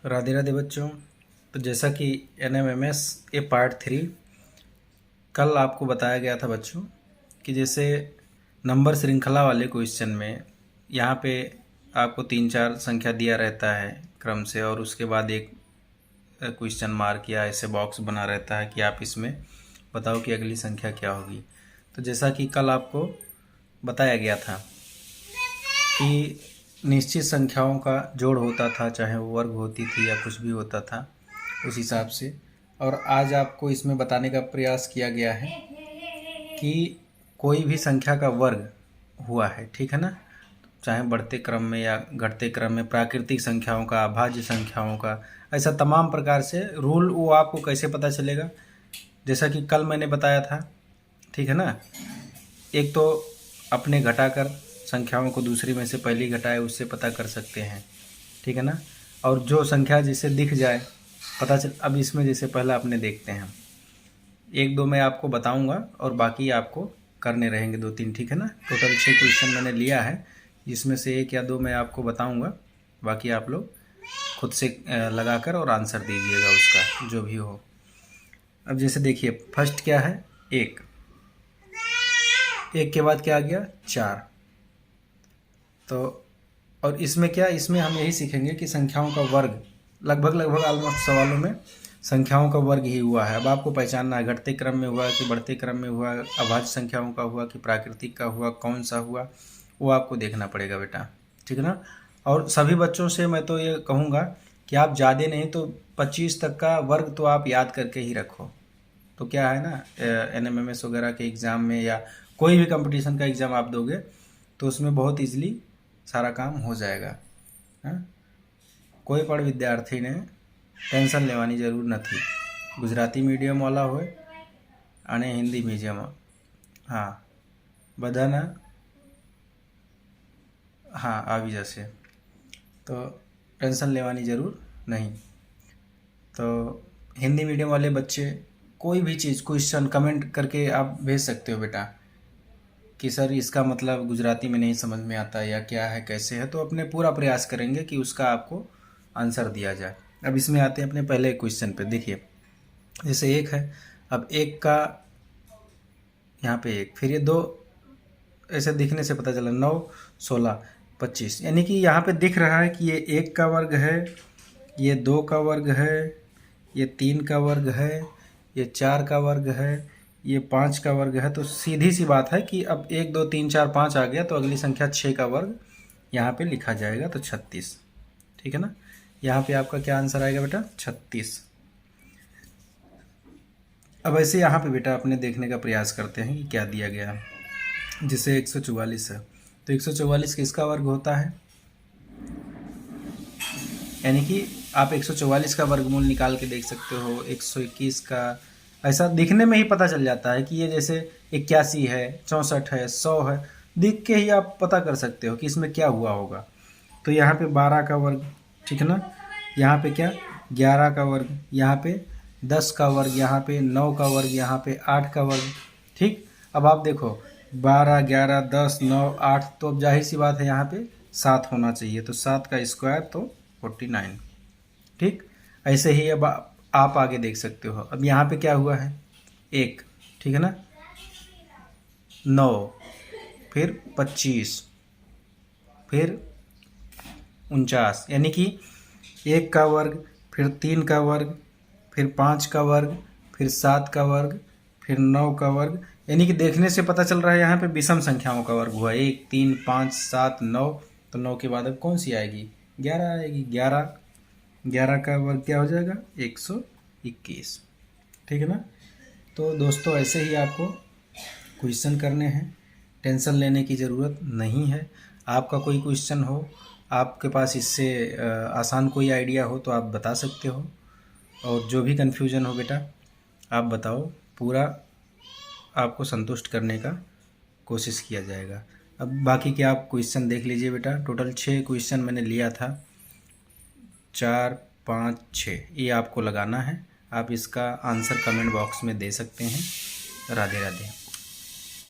राधे राधे बच्चों। तो जैसा कि NMMS ए पार्ट 3 कल आपको बताया गया था बच्चों कि जैसे नंबर श्रृंखला वाले क्वेश्चन में यहाँ पे आपको 3-4 संख्या दिया रहता है क्रम से, और उसके बाद एक क्वेश्चन मार्क या ऐसे बॉक्स बना रहता है कि आप इसमें बताओ कि अगली संख्या क्या होगी। तो जैसा कि कल आपको बताया गया था कि निश्चित संख्याओं का जोड़ होता था, चाहे वो वर्ग होती थी या कुछ भी होता था उस हिसाब से। और आज आपको इसमें बताने का प्रयास किया गया है कि कोई भी संख्या का वर्ग हुआ है, ठीक है ना, चाहे बढ़ते क्रम में या घटते क्रम में, प्राकृतिक संख्याओं का, अभाज्य संख्याओं का, ऐसा तमाम प्रकार से रूल वो आपको कैसे पता चलेगा, जैसा कि कल मैंने बताया था, ठीक है ना। एक तो अपने घटाकर संख्याओं को दूसरी में से पहली घटाए उससे पता कर सकते हैं, ठीक है ना। और जो संख्या जिसे दिख जाए पता चल। अब इसमें जैसे पहला अपने देखते हैं, 1-2 मैं आपको बताऊंगा और बाकी आपको करने रहेंगे 2-3, ठीक है ना। टोटल 6 क्वेश्चन मैंने लिया है, जिसमें से 1 या 2 मैं आपको बताऊंगा, बाकी आप लोग खुद से लगाकर और आंसर दीजिएगा उसका जो भी हो। अब जैसे देखिए फर्स्ट क्या है, 1 के बाद क्या आ गया 4। तो और इसमें क्या, इसमें हम यही सीखेंगे कि संख्याओं का वर्ग लगभग ऑलमोस्ट सवालों में संख्याओं का वर्ग ही हुआ है। अब आपको पहचानना है घटते क्रम में हुआ कि बढ़ते क्रम में हुआ, अभाज्य संख्याओं का हुआ कि प्राकृतिक का हुआ, कौन सा हुआ वो आपको देखना पड़ेगा बेटा, ठीक है ना। और सभी बच्चों से मैं तो ये कहूँगा कि आप ज़्यादा नहीं तो 25 तक का वर्ग तो आप याद करके ही रखो। तो क्या है ना, NMMS वगैरह के एग्ज़ाम में या कोई भी कंपटीशन का एग्ज़ाम आप दोगे तो उसमें बहुत ईजिली सारा काम हो जाएगा। हाँ, कोई पण विद्यार्थी ने टेंशन लेवानी जरूर નથી। गुजराती मीडियम वाला हो અને हिंदी मीडियम, हाँ बधाना हाँ આવી જશે, तो टेंशन लेवानी ज़रूर नहीं। तो हिंदी मीडियम वाले बच्चे कोई भी चीज़ क्वेश्चन कमेंट करके आप भेज सकते हो बेटा कि सर इसका मतलब गुजराती में नहीं समझ में आता या क्या है कैसे है, तो अपने पूरा प्रयास करेंगे कि उसका आपको आंसर दिया जाए। अब इसमें आते हैं अपने पहले क्वेश्चन पे। देखिए जैसे 1 है, अब 1 का यहाँ पे 1, फिर ये 2, ऐसे दिखने से पता चला 9, 16, 25, यानी कि यहाँ पे दिख रहा है कि ये 1 का वर्ग है, ये 2 का वर्ग है, ये 3 का वर्ग है, ये 4 का वर्ग है, ये 5 का वर्ग है। तो सीधी सी बात है कि अब 1 2 3 4 5 आ गया तो अगली संख्या 6 का वर्ग यहाँ पे लिखा जाएगा, तो 36, ठीक है ना। यहाँ पे आपका क्या आंसर आएगा बेटा, 36। अब ऐसे यहाँ पे बेटा अपने देखने का प्रयास करते हैं कि क्या दिया गया है। जैसे 144 है, तो 144 किसका वर्ग होता है, यानी कि आप 144 का वर्गमूल निकाल के देख सकते हो, 121 का, ऐसा दिखने में ही पता चल जाता है कि ये जैसे 81 है, 64 है, 100 है, दिख के ही आप पता कर सकते हो कि इसमें क्या हुआ होगा। तो यहाँ पे 12 का वर्ग, ठीक है ना, यहाँ पे क्या 11 का वर्ग, यहाँ पे 10 का वर्ग, यहाँ पे 9 का वर्ग, यहाँ पे 8 का वर्ग, ठीक। अब आप देखो 12, 11, 10, 9, 8, तो अब जाहिर सी बात है यहाँ पे 7 होना चाहिए, तो 7 का स्क्वायर तो 49, ठीक। ऐसे ही अब आप आगे देख सकते हो। अब यहाँ पे क्या हुआ है 1, ठीक है ना, 9, फिर 25, फिर 49, यानी कि 1 का वर्ग, फिर 3 का वर्ग, फिर 5 का वर्ग, फिर 7 का वर्ग, फिर 9 का वर्ग, यानी कि देखने से पता चल रहा है यहाँ पे विषम संख्याओं का वर्ग हुआ, 1 3 5 7 9। तो 9 के बाद अब कौन सी आएगी, 11 आएगी। 11 का वर्ग क्या हो जाएगा, 121, ठीक है ना। तो दोस्तों ऐसे ही आपको क्वेश्चन करने हैं, टेंशन लेने की ज़रूरत नहीं है। आपका कोई क्वेश्चन हो, आपके पास इससे आसान कोई आइडिया हो तो आप बता सकते हो, और जो भी कन्फ्यूज़न हो बेटा आप बताओ, पूरा आपको संतुष्ट करने का कोशिश किया जाएगा। अब बाकी के आप क्वेश्चन देख लीजिए बेटा। टोटल 6 क्वेश्चन मैंने लिया था, 4 5 6, ये आपको लगाना है। आप इसका आंसर कमेंट बॉक्स में दे सकते हैं। राधे राधे।